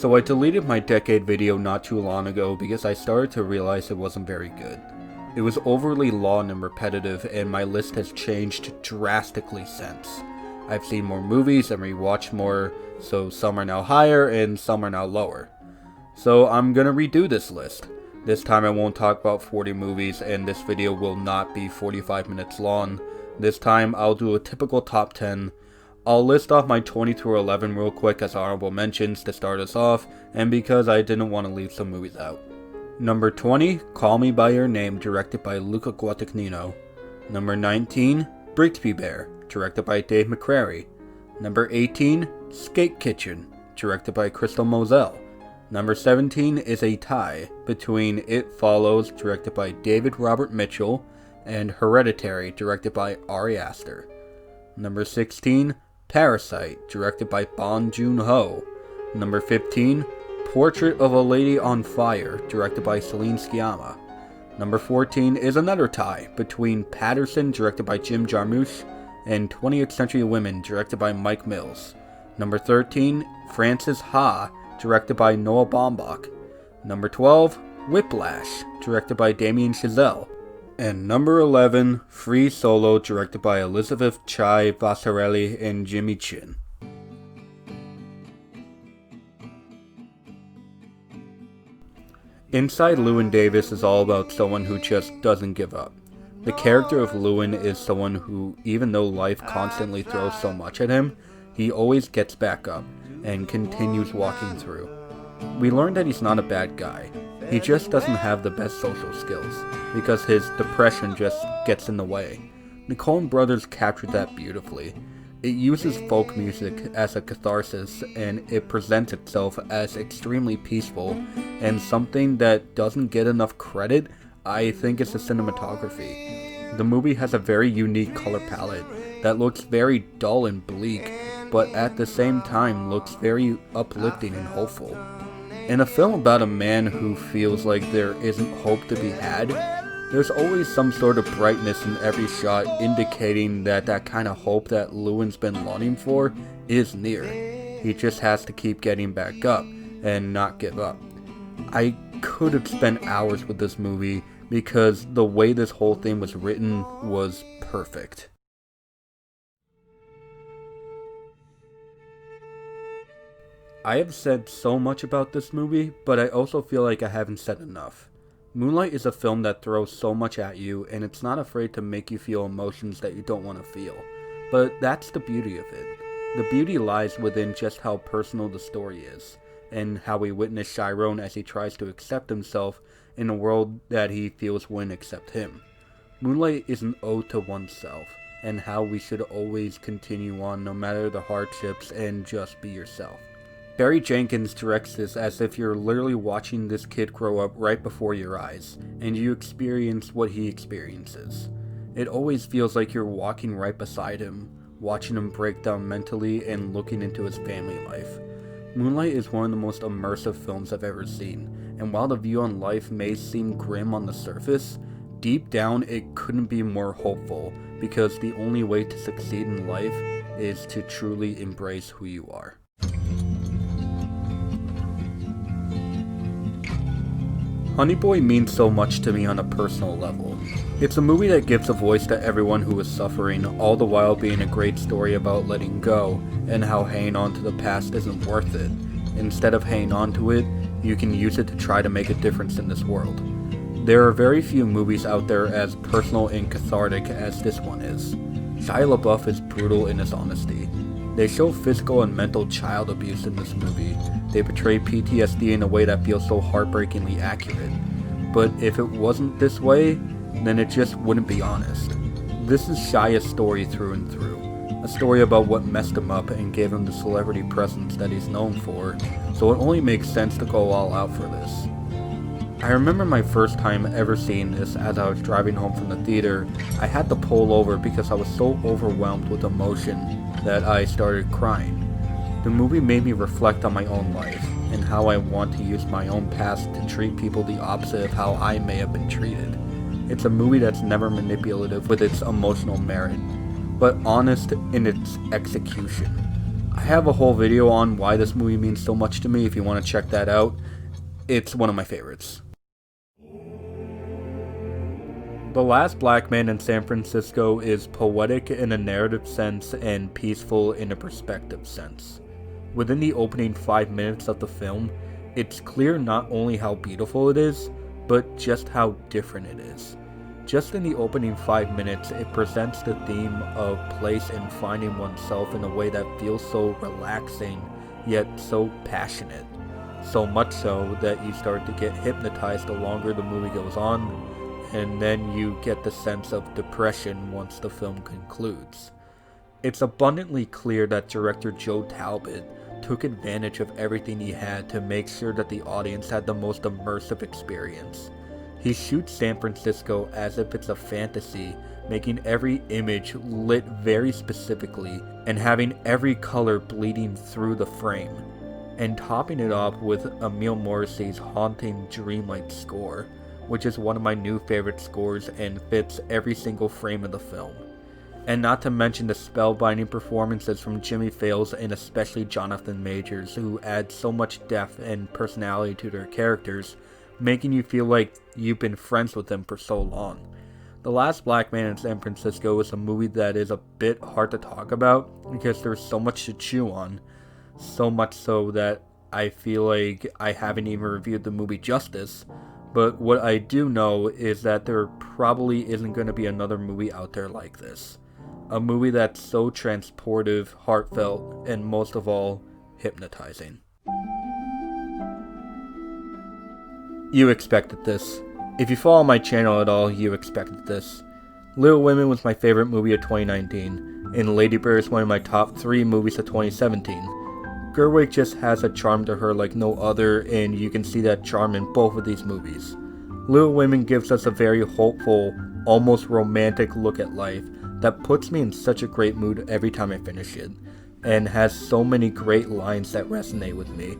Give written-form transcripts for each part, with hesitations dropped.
So I deleted my decade video not too long ago because I started to realize it wasn't very good. It was overly long and repetitive, and my list has changed drastically since. I've seen more movies and rewatched more, so some are now higher and some are now lower. So I'm gonna redo this list. This time I won't talk about 40 movies, and this video will not be 45 minutes long. This time I'll do a typical top 10. I'll list off my 20 through 11 real quick as honorable mentions to start us off, and because I didn't want to leave some movies out. Number 20, Call Me By Your Name, directed by Luca Guadagnino. Number 19, Brigsby Bear, directed by Dave McCrary. Number 18, Skate Kitchen, directed by Crystal Moselle. Number 17 is a tie between It Follows, directed by David Robert Mitchell, and Hereditary, directed by Ari Aster. Number 16, Parasite, directed by Bong Joon-ho. Number 15, Portrait of a Lady on Fire, directed by Celine Sciamma. Number 14 is another tie between Patterson, directed by Jim Jarmusch, and 20th Century Women, directed by Mike Mills. Number 13, Frances Ha, directed by Noah Baumbach. Number 12, Whiplash, directed by Damien Chazelle. And number 11, Free Solo, directed by Elizabeth Chai Vasarely and Jimmy Chin. Inside Llewyn Davis is all about someone who just doesn't give up. The character of Llewyn is someone who, even though life constantly throws so much at him, he always gets back up and continues walking through. We learn that he's not a bad guy. He just doesn't have the best social skills, because his depression just gets in the way. The Coen brothers captured that beautifully. It uses folk music as a catharsis, and it presents itself as extremely peaceful, and something that doesn't get enough credit, I think, is the cinematography. The movie has a very unique color palette that looks very dull and bleak, but at the same time looks very uplifting and hopeful. In a film about a man who feels like there isn't hope to be had, there's always some sort of brightness in every shot, indicating that that kind of hope that Llewyn's been longing for is near. He just has to keep getting back up and not give up. I could have spent hours with this movie because the way this whole thing was written was perfect. I have said so much about this movie, but I also feel like I haven't said enough. Moonlight is a film that throws so much at you, and it's not afraid to make you feel emotions that you don't want to feel. But that's the beauty of it. The beauty lies within just how personal the story is, and how we witness Chiron as he tries to accept himself in a world that he feels wouldn't accept him. Moonlight is an ode to oneself, and how we should always continue on no matter the hardships and just be yourself. Barry Jenkins directs this as if you're literally watching this kid grow up right before your eyes, and you experience what he experiences. It always feels like you're walking right beside him, watching him break down mentally and looking into his family life. Moonlight is one of the most immersive films I've ever seen, and while the view on life may seem grim on the surface, deep down it couldn't be more hopeful, because the only way to succeed in life is to truly embrace who you are. Honey Boy means so much to me on a personal level. It's a movie that gives a voice to everyone who is suffering, all the while being a great story about letting go, and how hanging on to the past isn't worth it. Instead of hanging on to it, you can use it to try to make a difference in this world. There are very few movies out there as personal and cathartic as this one is. Shia LaBeouf is brutal in his honesty. They show physical and mental child abuse in this movie. They portray PTSD in a way that feels so heartbreakingly accurate. But if it wasn't this way, then it just wouldn't be honest. This is Shia's story through and through. A story about what messed him up and gave him the celebrity presence that he's known for, so it only makes sense to go all out for this. I remember my first time ever seeing this as I was driving home from the theater. I had to pull over because I was so overwhelmed with emotion that I started crying. The movie made me reflect on my own life and how I want to use my own past to treat people the opposite of how I may have been treated. It's a movie that's never manipulative with its emotional merit, but honest in its execution. I have a whole video on why this movie means so much to me if you want to check that out. It's one of my favorites. The Last Black Man in San Francisco is poetic in a narrative sense and peaceful in a perspective sense. Within the opening 5 minutes of the film, it's clear not only how beautiful it is, but just how different it is. Just in the opening 5 minutes, it presents the theme of place and finding oneself in a way that feels so relaxing, yet so passionate. So much so that you start to get hypnotized the longer the movie goes on, and then you get the sense of depression once the film concludes. It's abundantly clear that director Joe Talbot took advantage of everything he had to make sure that the audience had the most immersive experience. He shoots San Francisco as if it's a fantasy, making every image lit very specifically and having every color bleeding through the frame, and topping it off with Emile Morrissey's haunting dreamlike score, which is one of my new favorite scores and fits every single frame of the film. And not to mention the spellbinding performances from Jimmy Fails and especially Jonathan Majors, who add so much depth and personality to their characters, making you feel like you've been friends with them for so long. The Last Black Man in San Francisco is a movie that is a bit hard to talk about because there's so much to chew on, so much so that I feel like I haven't even reviewed the movie justice. But what I do know is that there probably isn't going to be another movie out there like this. A movie that's so transportive, heartfelt, and most of all, hypnotizing. You expected this. If you follow my channel at all, you expected this. Little Women was my favorite movie of 2019, and Lady Bird is one of my top 3 movies of 2017. Gerwig just has a charm to her like no other, and you can see that charm in both of these movies. Little Women gives us a very hopeful, almost romantic look at life that puts me in such a great mood every time I finish it, and has so many great lines that resonate with me.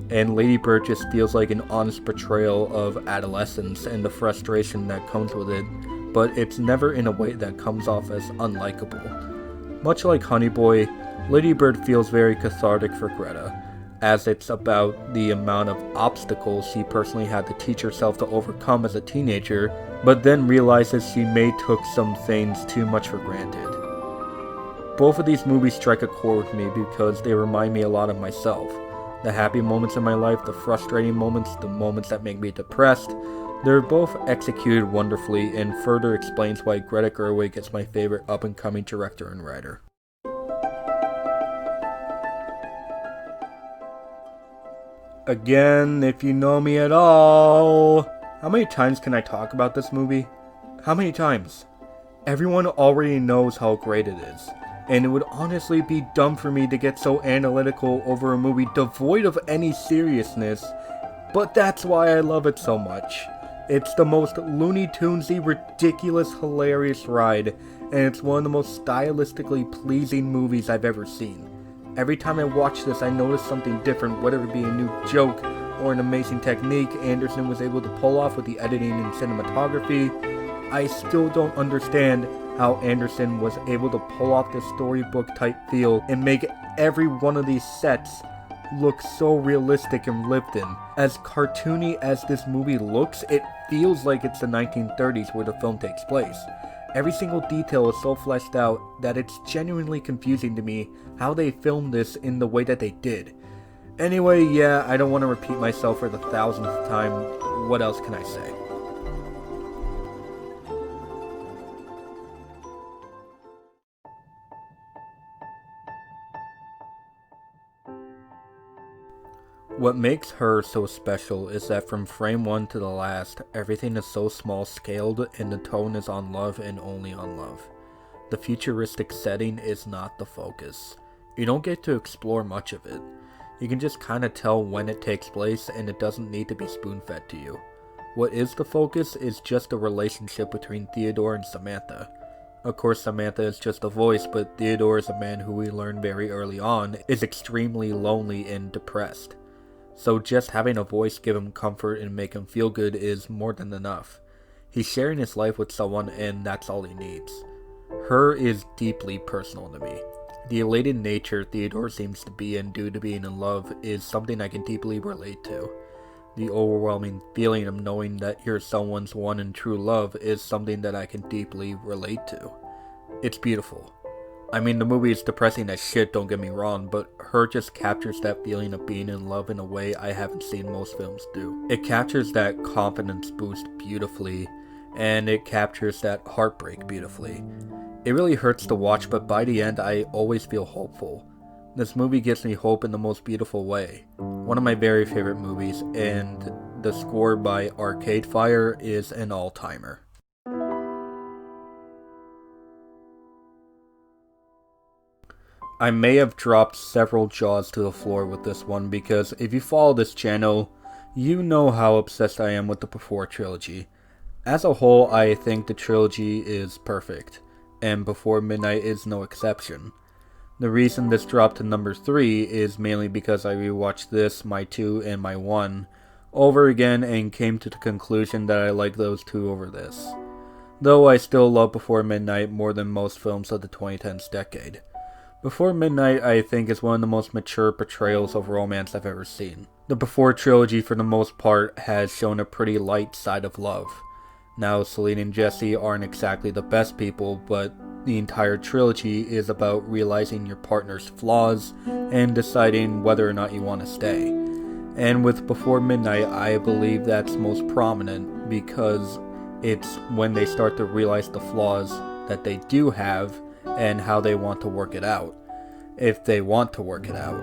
And Lady Bird just feels like an honest portrayal of adolescence and the frustration that comes with it, but it's never in a way that comes off as unlikable. Much like Honey Boy, Lady Bird feels very cathartic for Greta, as it's about the amount of obstacles she personally had to teach herself to overcome as a teenager, but then realizes she may took some things too much for granted. Both of these movies strike a chord with me because they remind me a lot of myself. The happy moments in my life, the frustrating moments, the moments that make me depressed, they're both executed wonderfully and further explains why Greta Gerwig is my favorite up-and-coming director and writer. Again, if you know me at all, how many times can I talk about this movie? How many times? Everyone already knows how great it is, and it would honestly be dumb for me to get so analytical over a movie devoid of any seriousness, but that's why I love it so much. It's the most Looney Tunesy, ridiculous, hilarious ride, and it's one of the most stylistically pleasing movies I've ever seen. Every time I watch this, I notice something different, whether it be a new joke or an amazing technique Anderson was able to pull off with the editing and cinematography. I still don't understand how Anderson was able to pull off this storybook type feel and make every one of these sets look so realistic and lived in. As cartoony as this movie looks, it feels like it's the 1930s where the film takes place. Every single detail is so fleshed out that it's genuinely confusing to me how they filmed this in the way that they did. Anyway, yeah, I don't want to repeat myself for the 1000th time. What else can I say? What makes her so special is that from frame 1 to the last, everything is so small scaled and the tone is on love and only on love. The futuristic setting is not the focus. You don't get to explore much of it. You can just kinda tell when it takes place and it doesn't need to be spoon-fed to you. What is the focus is just the relationship between Theodore and Samantha. Of course, Samantha is just a voice, but Theodore is a man who we learn very early on is extremely lonely and depressed. So just having a voice give him comfort and make him feel good is more than enough. He's sharing his life with someone and that's all he needs. Her is deeply personal to me. The elated nature Theodore seems to be in due to being in love is something I can deeply relate to. The overwhelming feeling of knowing that you're someone's one and true love is something that I can deeply relate to. It's beautiful. I mean, the movie is depressing as shit, don't get me wrong, but Her just captures that feeling of being in love in a way I haven't seen most films do. It captures that confidence boost beautifully, and it captures that heartbreak beautifully. It really hurts to watch, but by the end, I always feel hopeful. This movie gives me hope in the most beautiful way. One of my very favorite movies, and the score by Arcade Fire is an all-timer. I may have dropped several jaws to the floor with this one because if you follow this channel, you know how obsessed I am with the Before trilogy. As a whole, I think the trilogy is perfect, and Before Midnight is no exception. The reason this dropped to number 3 is mainly because I rewatched this, my 2, and my 1 over again and came to the conclusion that I like those two over this. Though I still love Before Midnight more than most films of the 2010s decade. Before Midnight, I think, is one of the most mature portrayals of romance I've ever seen. The Before trilogy, for the most part, has shown a pretty light side of love. Now, Celine and Jesse aren't exactly the best people, but the entire trilogy is about realizing your partner's flaws and deciding whether or not you want to stay. And with Before Midnight, I believe that's most prominent because it's when they start to realize the flaws that they do have and how they want to work it out, if they want to work it out.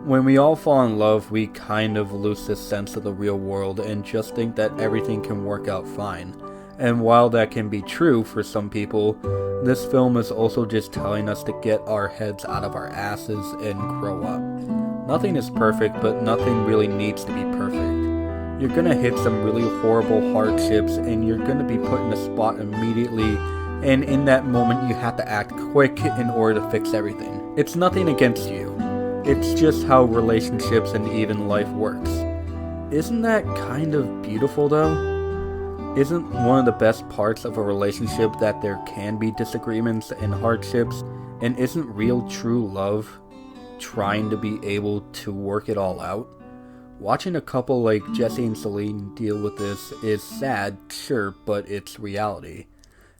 When we all fall in love, we kind of lose this sense of the real world and just think that everything can work out fine. And while that can be true for some people, this film is also just telling us to get our heads out of our asses and grow up. Nothing is perfect, but nothing really needs to be perfect. You're gonna hit some really horrible hardships and you're gonna be put in a spot immediately, and in that moment you have to act quick in order to fix everything. It's nothing against you. It's just how relationships and even life works. Isn't that kind of beautiful though? Isn't one of the best parts of a relationship that there can be disagreements and hardships, and isn't real true love trying to be able to work it all out? Watching a couple like Jesse and Celine deal with this is sad, sure, but it's reality.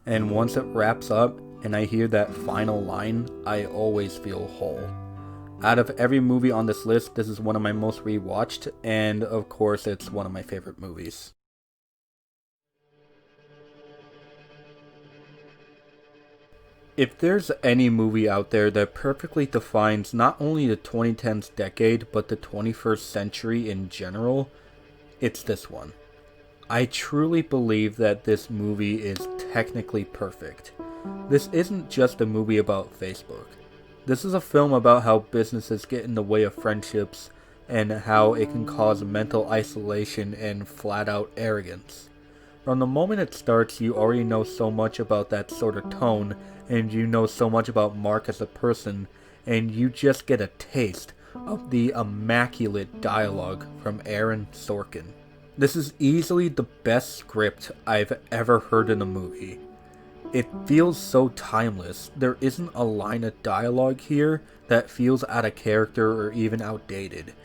And once it wraps up and I hear that final line, I always feel whole. Out of every movie on this list, this is one of my most rewatched, and of course it's one of my favorite movies. If there's any movie out there that perfectly defines not only the 2010s decade, but the 21st century in general, it's this one. I truly believe that this movie is technically perfect. This isn't just a movie about Facebook. This is a film about how businesses get in the way of friendships and how it can cause mental isolation and flat out arrogance. From the moment it starts, you already know so much about that sort of tone, and you know so much about Mark as a person, and you just get a taste of the immaculate dialogue from Aaron Sorkin. This is easily the best script I've ever heard in a movie. It feels so timeless. There isn't a line of dialogue here that feels out of character or even outdated.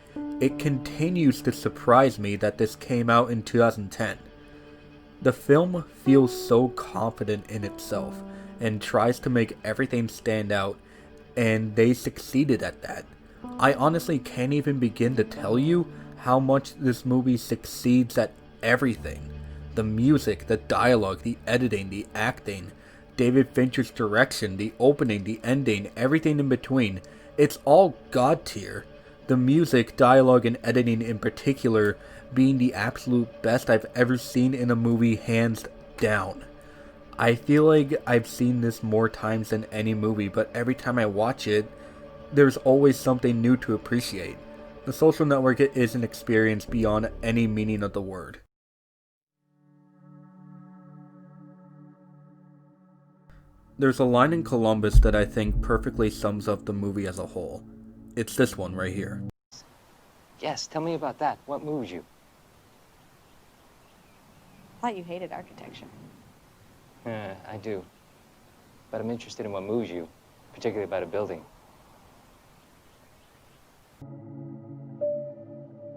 It continues to surprise me that this came out in 2010. The film feels so confident in itself and tries to make everything stand out, and they succeeded at that. I honestly can't even begin to tell you how much this movie succeeds at everything. The music, the dialogue, the editing, the acting, David Fincher's direction, the opening, the ending, everything in between. It's all God tier. The music, dialogue, and editing in particular being the absolute best I've ever seen in a movie, hands down. I feel like I've seen this more times than any movie, but every time I watch it, there's always something new to appreciate. The Social Network is an experience beyond any meaning of the word. There's a line in Columbus that I think perfectly sums up the movie as a whole. It's this one right here. Yes, tell me about that. What moves you? I thought you hated architecture. I do. But I'm interested in what moves you. particularly about a building.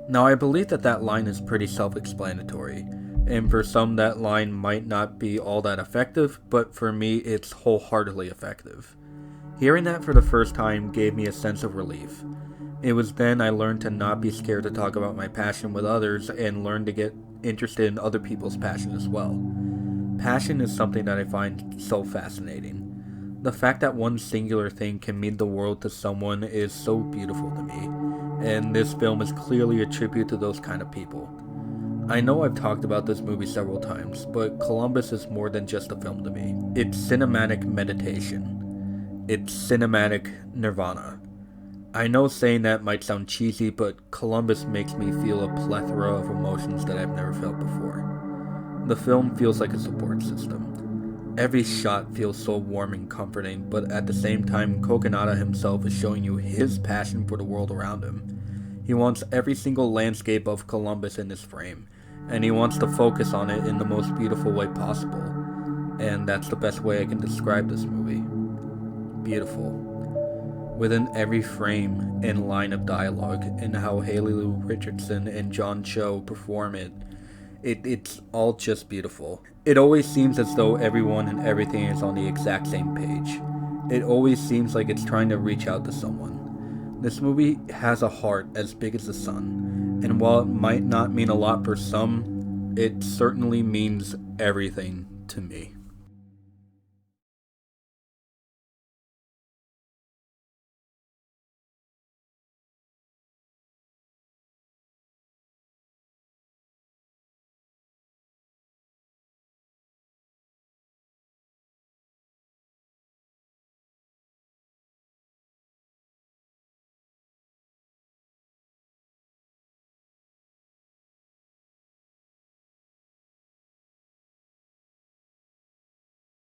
Now, I believe that line is pretty self-explanatory, and for some that line might not be all that effective, but for me it's wholeheartedly effective. Hearing that for the first time gave me a sense of relief. It was then I learned to not be scared to talk about my passion with others and learn to get interested in other people's passion as well. Passion is something that I find so fascinating. The fact that one singular thing can mean the world to someone is so beautiful to me, and this film is clearly a tribute to those kind of people. I know I've talked about this movie several times, but Columbus is more than just a film to me. It's cinematic meditation. It's cinematic nirvana. I know saying that might sound cheesy, but Columbus makes me feel a plethora of emotions that I've never felt before. The film feels like a support system. Every shot feels so warm and comforting, but at the same time, Kokonada himself is showing you his passion for the world around him. He wants every single landscape of Columbus in his frame, and he wants to focus on it in the most beautiful way possible. And that's the best way I can describe this movie. Beautiful. Within every frame and line of dialogue, and how Haley Lou Richardson and John Cho perform it, it's all just beautiful. It always seems as though everyone and everything is on the exact same page. It always seems like it's trying to reach out to someone. This movie has a heart as big as the sun, and while it might not mean a lot for some, it certainly means everything to me.